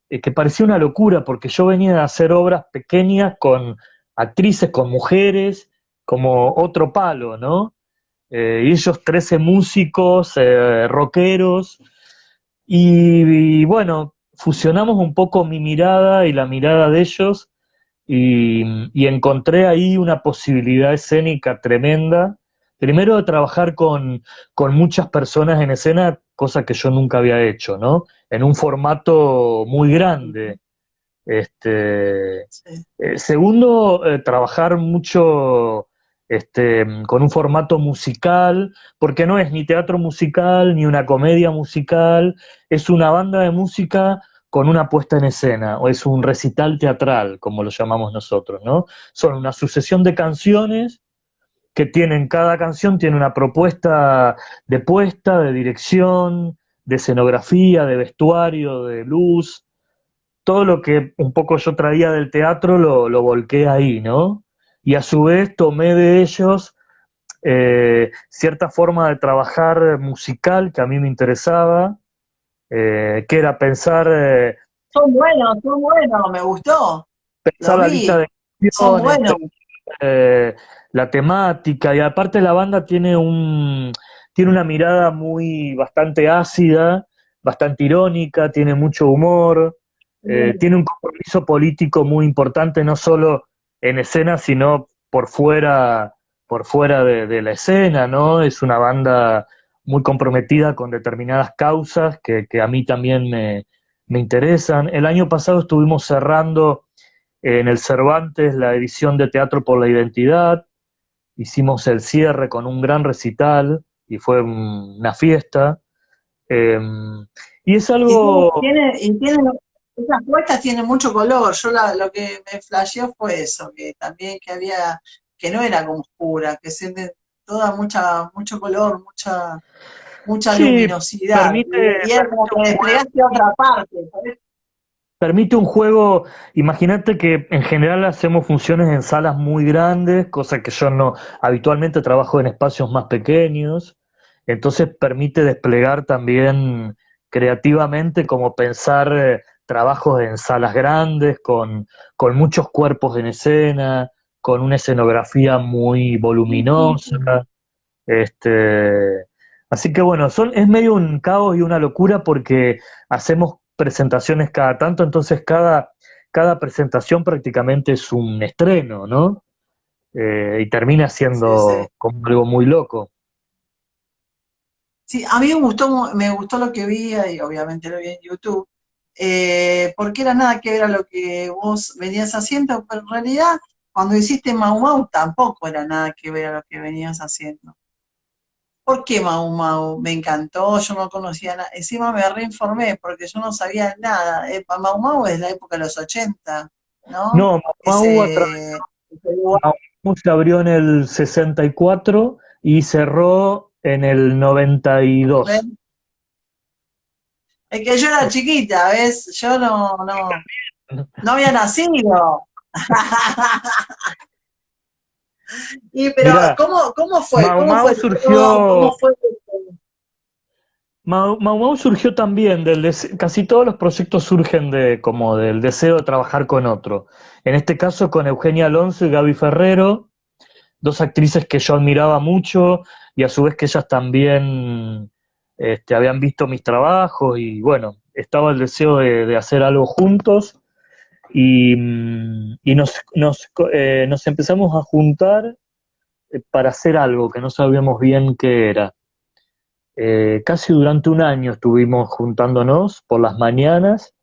que parecía una locura, porque yo venía de hacer obras pequeñas con actrices, con mujeres, como otro palo, ¿no? Y ellos 13 músicos, rockeros, y bueno, fusionamos un poco mi mirada y la mirada de ellos y encontré ahí una posibilidad escénica tremenda. Primero de trabajar con muchas personas en escena, cosa que yo nunca había hecho, ¿no? En un formato muy grande. Sí. Segundo, trabajar mucho con un formato musical, porque no es ni teatro musical ni una comedia musical, es una banda de música con una puesta en escena, o es un recital teatral, como lo llamamos nosotros, ¿no? Son una sucesión de canciones que tienen, cada canción tiene una propuesta de puesta, de dirección, de escenografía, de vestuario, de luz, todo lo que un poco yo traía del teatro lo volqué ahí, ¿no? Y a su vez tomé de ellos cierta forma de trabajar musical que a mí me interesaba, que era Son buenos, me gustó. pensar Los la lista vi, de son canciones, buenos. la temática, y aparte la banda tiene una mirada muy bastante ácida, bastante irónica, tiene mucho humor, tiene un compromiso político muy importante, no solo en escena, sino por fuera de la escena, ¿no? Es una banda muy comprometida con determinadas causas que a mí también me interesan. El año pasado estuvimos cerrando en el Cervantes la edición de Teatro por la Identidad, hicimos el cierre con un gran recital y fue una fiesta. Eh, y es Y algo, esas puestas tienen mucho color. Lo que me flasheó fue eso, que también que había, que no era como oscura, que siente mucho color, mucha sí, luminosidad. permite, Y era como que desplegaste otra parte. ¿Sabes? permite un juego, imagínate que en general hacemos funciones en salas muy grandes, cosa que yo no, habitualmente trabajo en espacios más pequeños, entonces permite desplegar también creativamente como pensar trabajos en salas grandes, con muchos cuerpos en escena, con una escenografía muy Sí, sí, sí. voluminosa, este, así que bueno, es medio un caos y una locura porque hacemos presentaciones cada tanto, entonces cada presentación prácticamente es un estreno, ¿no? Y termina Sí, sí. siendo como algo muy loco. Sí, a mí me gustó lo que vi, y obviamente lo vi en YouTube, porque era nada que ver a lo que vos venías haciendo, pero en realidad cuando hiciste Mau Mau tampoco era nada que ver a lo que venías haciendo. ¿Por qué Mau Mau? Me encantó, yo no conocía nada. Encima me reinformé porque yo no sabía nada. Mau Mau es la época de los 80, ¿no? No, Ese lugar. Mau Mau se abrió en el 64 y cerró en el 92. ¿Ven? Es que yo era chiquita, ¿ves? Yo no había nacido. Y pero, Mirá, ¿cómo fue? Mau Mau Todo? ¿Cómo surgió, fue? Mau Mau surgió también casi todos los proyectos surgen como del deseo de trabajar con otro. En este caso con Eugenia Alonso y Gaby Ferrero, dos actrices que yo admiraba mucho y a su vez que ellas también habían visto mis trabajos y bueno, estaba el deseo de hacer algo juntos y nos empezamos a juntar para hacer algo que no sabíamos bien qué era. Casi durante un año estuvimos juntándonos por las mañanas,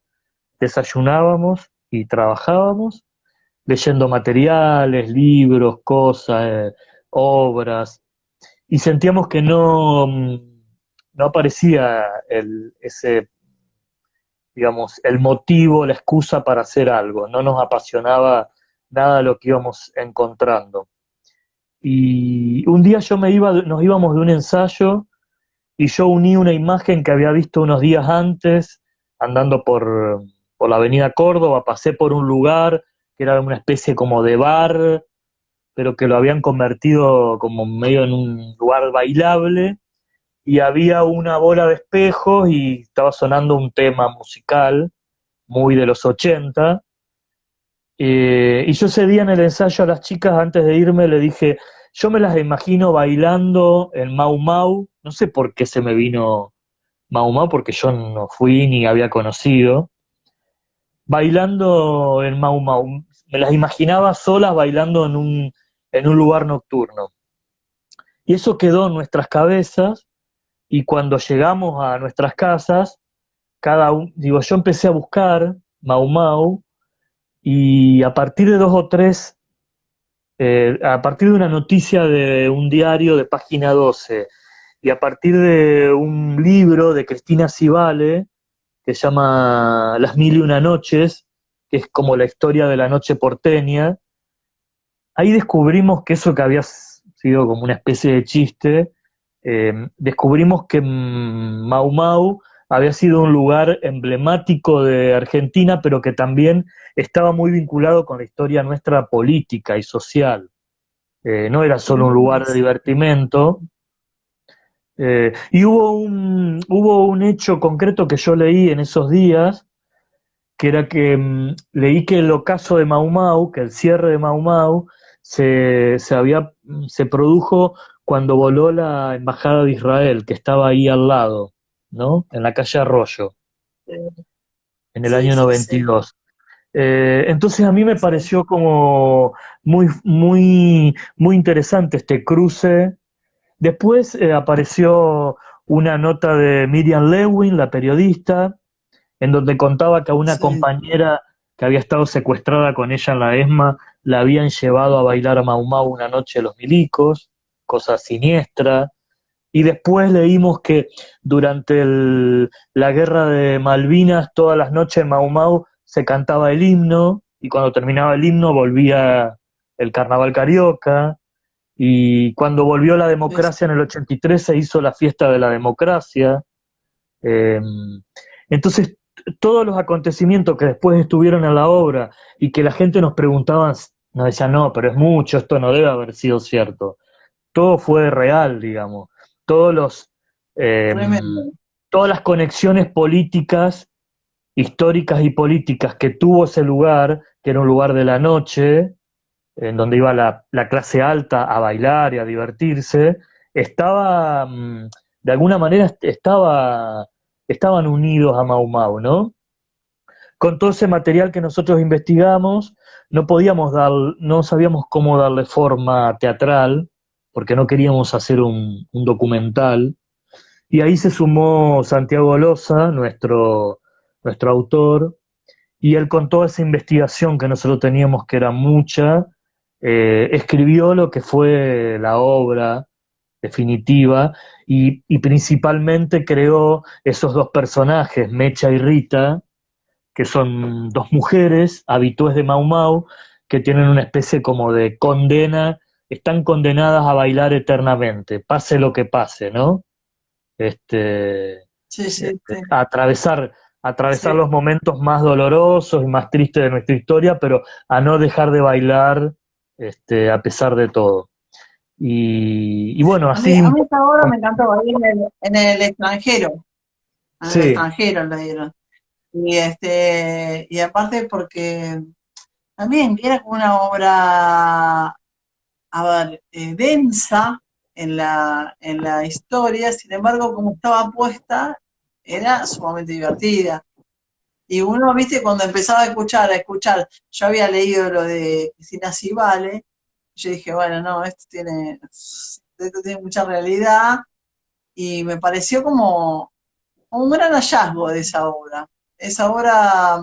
desayunábamos y trabajábamos, leyendo materiales, libros, cosas, obras, y sentíamos que no aparecía digamos, el motivo, la excusa para hacer algo, no nos apasionaba nada lo que íbamos encontrando. Y un día nos íbamos de un ensayo y yo uní una imagen que había visto unos días antes, andando por la avenida Córdoba, pasé por un lugar que era una especie como de bar, pero que lo habían convertido como medio en un lugar bailable, y había una bola de espejos y estaba sonando un tema musical muy de los 80, y yo ese día en el ensayo a las chicas, antes de irme, le dije, yo me las imagino bailando en Mau Mau, no sé por qué se me vino Mau Mau, porque yo no fui ni había conocido, bailando en Mau Mau, me las imaginaba solas bailando en un lugar nocturno. Y eso quedó en nuestras cabezas, y cuando llegamos a nuestras casas, yo empecé a buscar Mau Mau, y a partir de dos o tres, a partir de una noticia de un diario de Página 12, y a partir de un libro de Cristina Civale, que se llama Las Mil y Una Noches, que es como la historia de la noche porteña, ahí descubrimos que eso que había sido como una especie de chiste, descubrimos que Mau Mau había sido un lugar emblemático de Argentina, pero que también estaba muy vinculado con la historia nuestra política y social. No era solo un lugar de divertimento. Y hubo un hecho concreto que yo leí en esos días, que era que leí que el ocaso de Mau Mau, que el cierre de Mau Mau, se produjo cuando voló la embajada de Israel, que estaba ahí al lado, ¿no? En la calle Arroyo, en el Sí, año sí, sí. 92. Entonces a mí me Sí. pareció como muy interesante este cruce. Después apareció una nota de Miriam Lewin, la periodista, en donde contaba que a una Sí. compañera que había estado secuestrada con ella en la ESMA la habían llevado a bailar a Mau Mau una noche de los milicos, cosa siniestra. Y después leímos que durante la guerra de Malvinas, todas las noches en Mau Mau se cantaba el himno, y cuando terminaba el himno volvía el carnaval carioca, y cuando volvió la Sí, democracia en el 83 se hizo la fiesta de la democracia. Eh, entonces, todos los acontecimientos que después estuvieron en la obra y que la gente nos preguntaba, nos decía, no, pero es mucho, esto no debe haber sido cierto. Todo fue real, digamos. Todos eh, tremendo. todas las conexiones políticas, históricas y políticas que tuvo ese lugar, que era un lugar de la noche, en donde iba la clase alta a bailar y a divertirse, estaba, de alguna manera, estaban unidos a Mau Mau, ¿no? Con todo ese material que nosotros investigamos, no sabíamos cómo darle forma teatral, porque no queríamos hacer un documental, y ahí se sumó Santiago Loza, nuestro autor, y él, con toda esa investigación que nosotros teníamos, que era mucha, escribió lo que fue la obra, definitiva, y principalmente creó esos dos personajes, Mecha y Rita, que son dos mujeres habitués de Mau Mau, que tienen una especie como de condena, están condenadas a bailar eternamente, pase lo que pase, ¿no? Este, Sí, sí, sí. a atravesar Sí. los momentos más dolorosos y más tristes de nuestra historia, pero a no dejar de bailar, a pesar de todo. Y bueno, así A un mí poco. esta obra me encantó, ahí en el extranjero, en el Sí, extranjero la dieron. Y aparte porque también era como una obra, a ver, densa en la historia, sin embargo, como estaba puesta, era sumamente divertida. Y uno, viste, cuando empezaba a escuchar, yo había leído lo de Cristina Civale, yo dije, bueno, no, esto tiene mucha realidad, y me pareció como un gran hallazgo de esa obra. Esa obra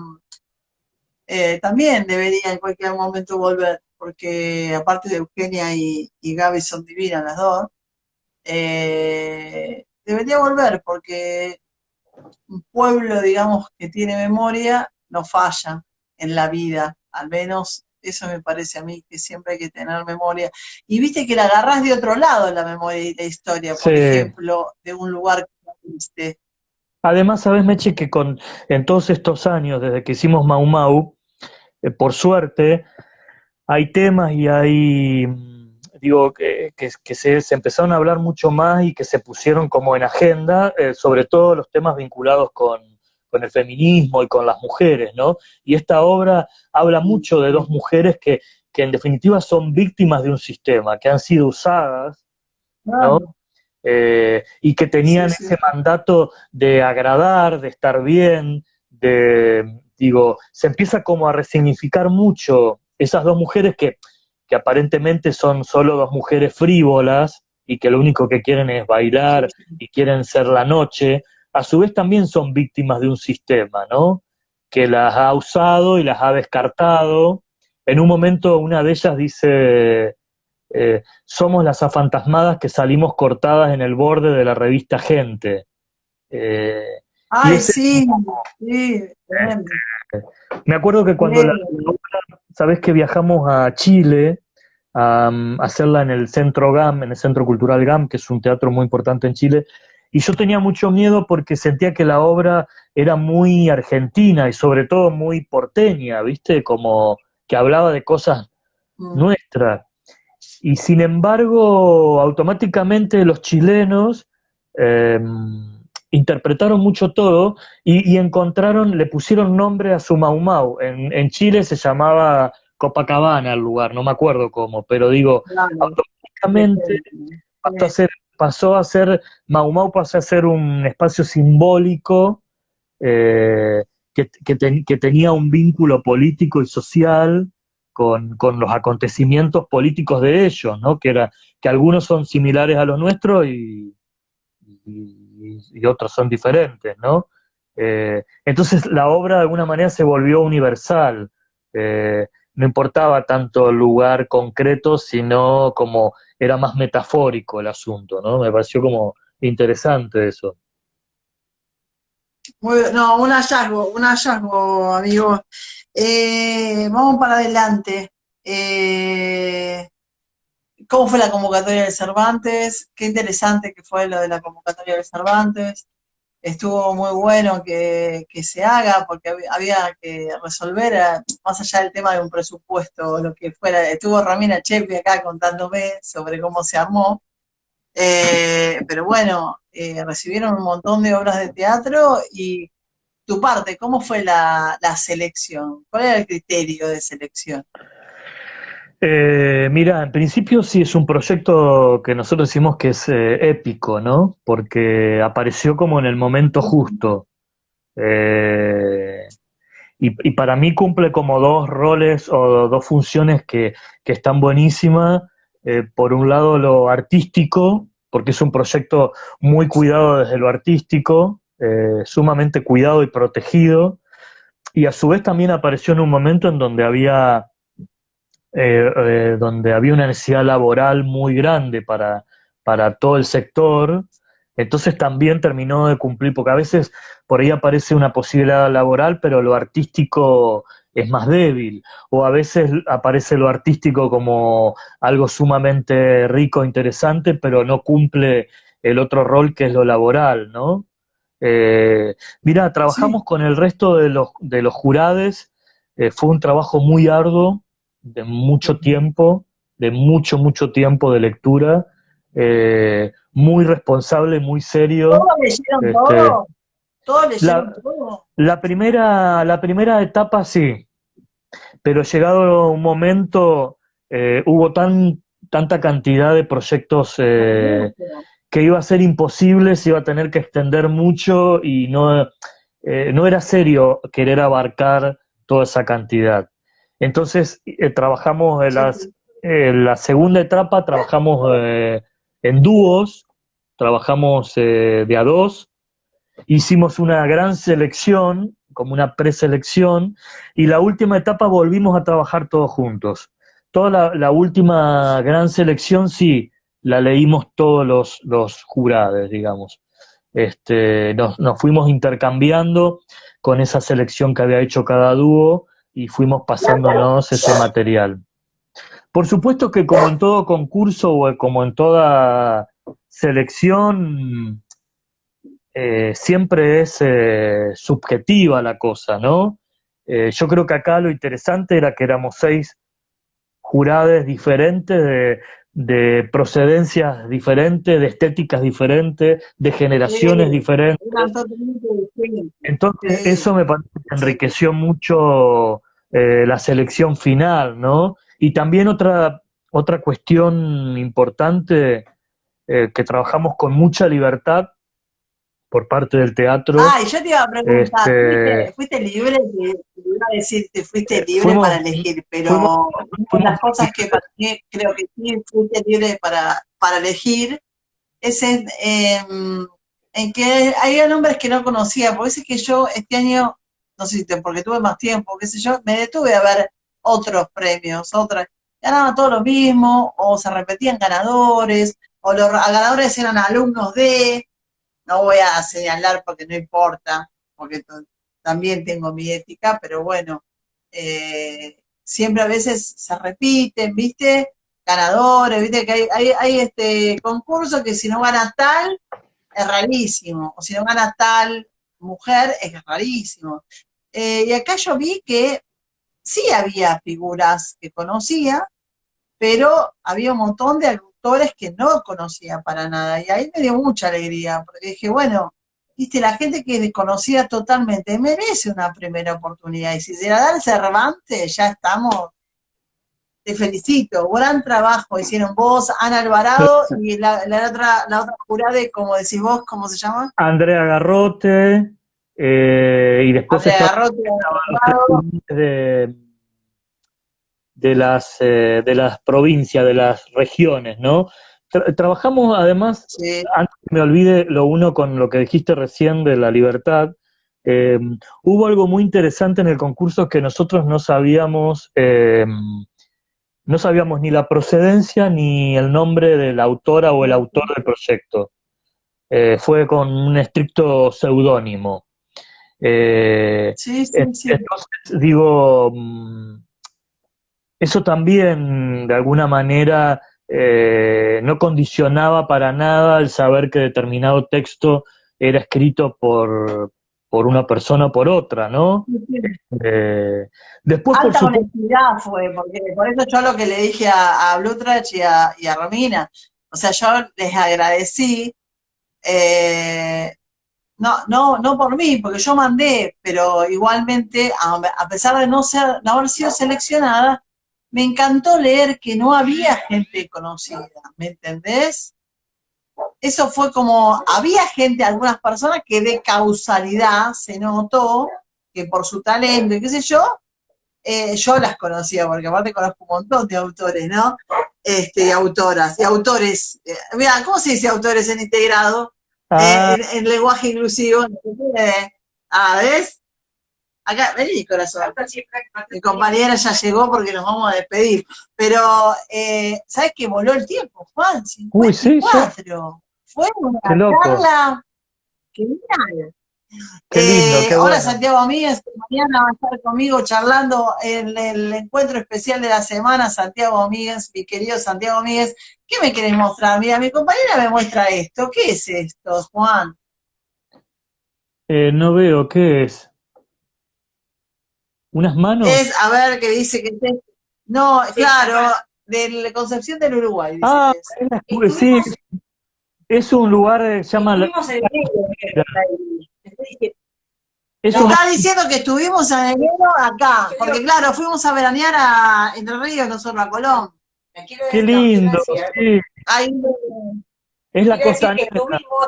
también debería en cualquier momento volver, porque aparte de Eugenia y Gaby son divinas las dos, debería volver porque un pueblo, digamos, que tiene memoria no falla en la vida, al menos eso me parece a mí, que siempre hay que tener memoria. Y viste que la agarrás de otro lado la memoria y la historia, por sí. ejemplo, de un lugar que no viste. Además, sabes, Meche, que en todos estos años, desde que hicimos Mau Mau, por suerte, hay temas y hay, digo, que se empezaron a hablar mucho más y que se pusieron como en agenda, sobre todo los temas vinculados con el feminismo y con las mujeres, ¿no? Y esta obra habla mucho de dos mujeres que en definitiva son víctimas de un sistema, que han sido usadas, ¿no? Claro, Y que sí, tenían ese sí. mandato de agradar, de estar bien, digo, se empieza como a resignificar mucho esas dos mujeres que aparentemente son solo dos mujeres frívolas y que lo único que quieren es Sí, bailar sí. y quieren ser la noche, a su vez también son víctimas de un sistema, ¿no? Que las ha usado y las ha descartado. En un momento una de ellas dice, somos las afantasmadas que salimos cortadas en el borde de la revista Gente. Eh, y Ay, ese, sí, sí, tremendo. me acuerdo que cuando Sí. sabes que viajamos a Chile a hacerla en el Centro GAM, en el Centro Cultural GAM, que es un teatro muy importante en Chile, y yo tenía mucho miedo porque sentía que la obra era muy argentina y sobre todo muy porteña, ¿viste? Como que hablaba de cosas Mm. nuestras. Y sin embargo, automáticamente los chilenos eh, interpretaron mucho todo y encontraron, le pusieron nombre a su Mau Mau. En Chile se llamaba Copacabana el lugar, no me acuerdo cómo, pero digo, Claro, automáticamente presente. pasó a ser, pasó a ser, Mau Mau pasó a ser un espacio simbólico que tenía un vínculo político y social con los acontecimientos políticos de ellos, ¿no? Que algunos son similares a los nuestros y otros son diferentes, ¿no? Entonces la obra de alguna manera se volvió universal. No importaba tanto el lugar concreto, sino como era más metafórico el asunto, ¿no? Me pareció como interesante eso. No, un hallazgo, amigo. Vamos para adelante. Eh, ¿Cómo fue la convocatoria del Cervantes? Qué interesante que fue lo de la convocatoria del Cervantes. Estuvo muy bueno que se haga porque había que resolver, más allá del tema de un presupuesto o lo que fuera. Estuvo Romina Chepi acá contándome sobre cómo se armó. Pero bueno, recibieron un montón de obras de teatro y tu parte, ¿cómo fue la selección? ¿Cuál era el criterio de selección? Mira, en principio sí es un proyecto que nosotros decimos que es épico, ¿no? Porque apareció como en el momento justo. Eh, y para mí cumple como dos roles o dos funciones que están buenísimas. Por un lado lo artístico, porque es un proyecto muy cuidado desde lo artístico, sumamente cuidado y protegido. Y a su vez también apareció en un momento en donde había una necesidad laboral muy grande para todo el sector, entonces también terminó de cumplir, porque a veces por ahí aparece una posibilidad laboral, pero lo artístico es más débil, o a veces aparece lo artístico como algo sumamente rico, interesante, pero no cumple el otro rol que es lo laboral, ¿no? Mira, Sí. trabajamos con el resto de los jurades, fue un trabajo muy arduo, de mucho tiempo, de mucho, mucho tiempo de lectura, muy responsable, muy serio. ¿Todos leyeron Este, todo? ¿Todos leyeron la, todo? la primera etapa sí, pero llegado un momento hubo tanta cantidad de proyectos Mucho. que iba a ser imposible, se iba a tener que extender mucho y no era serio querer abarcar toda esa cantidad. Entonces trabajamos Sí, sí. en la segunda etapa, trabajamos en dúos, trabajamos de a dos, hicimos una gran selección, como una preselección, y la última etapa volvimos a trabajar todos juntos. Toda la última gran selección, sí, la leímos todos los jurados, digamos. Nos fuimos intercambiando con esa selección que había hecho cada dúo y fuimos pasándonos ese material. Por supuesto que como en todo concurso o como en toda selección, siempre es subjetiva la cosa, ¿no? Yo creo que acá lo interesante era que éramos 6 jurades diferentes, de procedencias diferentes, de estéticas diferentes, de generaciones Eran diferentes. totalmente distintos. Entonces, Sí, eso me parece que sí. enriqueció mucho la selección final, ¿no? Y también otra cuestión importante, que trabajamos con mucha libertad por parte del teatro. Ah, y yo te iba a preguntar, Este, ¿fuiste libre? Te iba a decir, te fuiste libre para fuimos, elegir, fuimos, pero una de fuimos las cosas que para mí creo que sí fuiste libre para elegir es en que había nombres que no conocía, porque es que yo este año, no sé si porque tuve más tiempo, qué sé yo, me detuve a ver otros premios, otras, ganaban todos lo mismo, o se repetían ganadores, o los ganadores eran alumnos de, no voy a señalar porque no importa, porque también tengo mi ética, pero bueno, siempre a veces se repiten, ¿viste? Ganadores, ¿viste? Que hay este concurso que si no gana tal, es rarísimo, o si no gana tal mujer, es rarísimo. Y acá yo vi que sí había figuras que conocía, pero había un montón de autores que no conocía para nada, y ahí me dio mucha alegría, porque dije, bueno, viste, la gente que desconocía totalmente merece una primera oportunidad, y si se la da el Cervantes, ya estamos, te felicito, gran trabajo hicieron vos, Ana Alvarado, y la otra jurada, como decís vos, ¿cómo se llama? Andrea Garrote, y después Andrea estaban Garrote, los tres Alvarado, jurados de las provincias, de las regiones, ¿no? Trabajamos además, sí, antes que me olvide, lo uno con lo que dijiste recién de la libertad. eh, Hubo algo muy interesante en el concurso que nosotros no sabíamos ni la procedencia ni el nombre de la autora o el autor del proyecto. Fue con un estricto seudónimo. Eh, sí, sí, sí. entonces, digo, eso también de alguna manera no condicionaba para nada el saber que determinado texto era escrito por una persona o por otra, ¿no? Sí, sí. Eh, Después, por Alta supuesto, honestidad fue, porque por eso yo lo que le dije a Blutrach y a Romina, o sea, yo les agradecí, eh, no por mí, porque yo mandé, pero igualmente, a pesar de no haber sido seleccionada, me encantó leer que no había gente conocida, ¿me entendés? Eso fue como, había gente, algunas personas que de causalidad se notó que por su talento y qué sé yo las conocía, porque aparte conozco un montón de autores, ¿no? Autoras y autores. Mira, ¿cómo se dice autores en integrado? ah, En lenguaje inclusivo. ¿Ves? Acá, vení, corazón. Acá siempre Mi compañera ya llegó porque nos vamos a despedir. Pero, ¿sabes qué? Voló el tiempo, Juan, Uy, sí, ya. 54. Fue una Qué loco. charla genial. Qué lindo, qué Hola bueno. Santiago Míguez, que mañana va a estar conmigo charlando en el encuentro especial de la semana, Santiago Míguez, mi querido Santiago Míguez. ¿Qué me querés mostrar? Mira, mi compañera me muestra esto. ¿Qué es esto, Juan? No veo, ¿qué es? ¿Unas manos? Es, a ver, qué dice que es. No, claro, de la Concepción del Uruguay, dice Ah, que es. sí, estuvimos, es un lugar, se llama estuvimos en enero, es Me una, está diciendo que estuvimos en enero acá, porque claro, fuimos a veranear a Entre Ríos, nosotros a Colón. qué lindo, sí, Ahí, es la quiero decir que costanera. estuvimos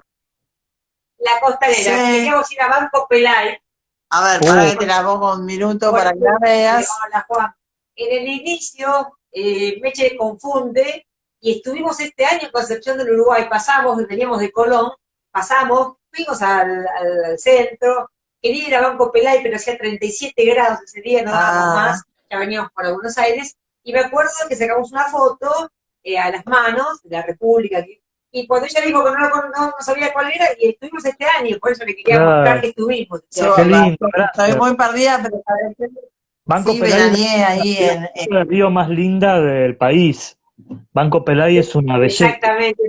la costanera, sí. queríamos ir a Banco Pelay. A ver, para que te la pongo un minuto para que la veas. Hola Juan. En el inicio, Meche confunde, y estuvimos este año en Concepción del Uruguay, veníamos de Colón, fuimos al centro, quería ir a Banco Pelay, pero hacía 37 grados ese día, no dábamos más, ya veníamos para Buenos Aires, y me acuerdo que sacamos una foto a las manos de la República, y cuando ella dijo que no sabía cuál era, y estuvimos este año, por eso le quería mostrar Claro, que estuvimos. qué lindo, Estoy gracias. muy perdida, pero Banco sí Pelay es veraneé ahí la río más linda del país. Banco Pelay es una belleza. Exactamente.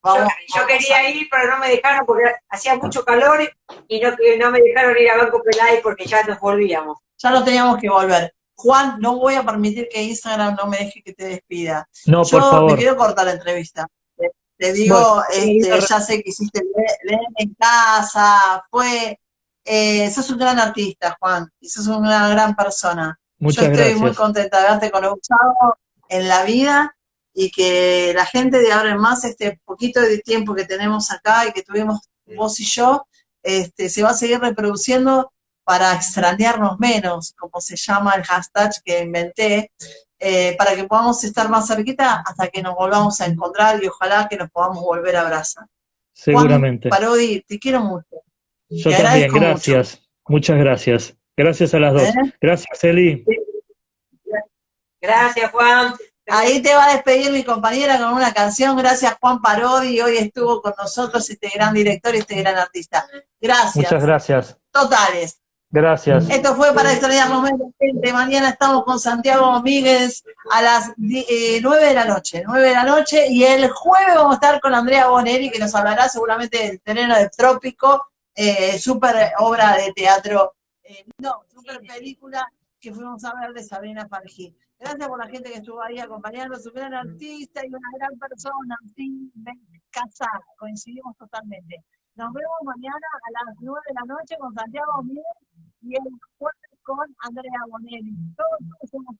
Yo quería ir, pero no me dejaron porque hacía mucho calor y no me dejaron ir a Banco Pelay porque ya nos volvíamos. Ya no teníamos que volver. Juan, no voy a permitir que Instagram no me deje que te despida. No, por Yo te favor. quiero cortar la entrevista. Te digo, Bueno, ya sé que hiciste leer en casa, sos un gran artista, Juan, y sos una gran persona. Yo muchas estoy muy gracias. contenta de haberte conocido en la vida y que la gente de ahora en más, este poquito de tiempo que tenemos acá y que tuvimos vos y yo, se va a seguir reproduciendo para extrañarnos menos, como se llama el hashtag que inventé, para que podamos estar más cerquita hasta que nos volvamos a encontrar y ojalá que nos podamos volver a abrazar. Seguramente. Juan Parodi, te quiero mucho. Yo te también, agradezco gracias. mucho. Muchas gracias. Gracias a las dos. Gracias, Eli. Gracias, Juan. Ahí te va a despedir mi compañera con una canción. Gracias, Juan Parodi. Hoy estuvo con nosotros este gran director y este gran artista. Gracias. Muchas gracias. Totales. Gracias. Esto fue para extrañarnos menos, gente. Mañana estamos con Santiago Domínguez a las 9 de la noche. 9 de la noche. Y el jueves vamos a estar con Andrea Bonelli, que nos hablará seguramente del Terreno de Trópico, súper obra de teatro, súper película que fuimos a ver de Sabrina Farjí. Gracias por la gente que estuvo ahí acompañándonos, un gran artista y una gran persona. Sí, casa, coincidimos totalmente. Nos vemos mañana a las 9 de la noche con Santiago Domínguez y el jueves con Andrea Bonelli. Todos somos